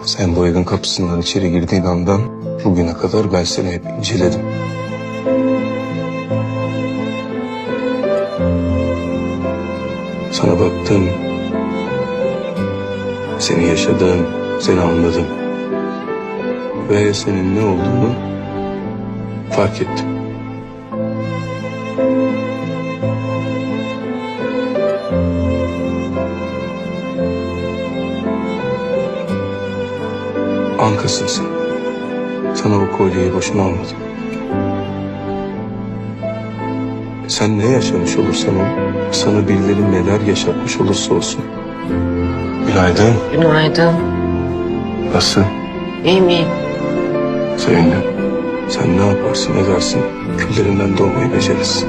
Sen bu evin kapısından içeri girdiğin andan bugüne kadar ben seni hep inceledim. Sana baktım, seni yaşadım, seni anladım. Ve senin ne olduğunu fark ettim. Ankasın sen. Sana o kolyeyi boşuna almadım. Sen ne yaşamış olursan ol, sana birileri neler yaşatmış olursa olsun. Günaydın. Günaydın. Nasıl? İyiyim iyiyim. Sevindim. Sen ne yaparsın edersin, küllerinden doğmayı becerirsin.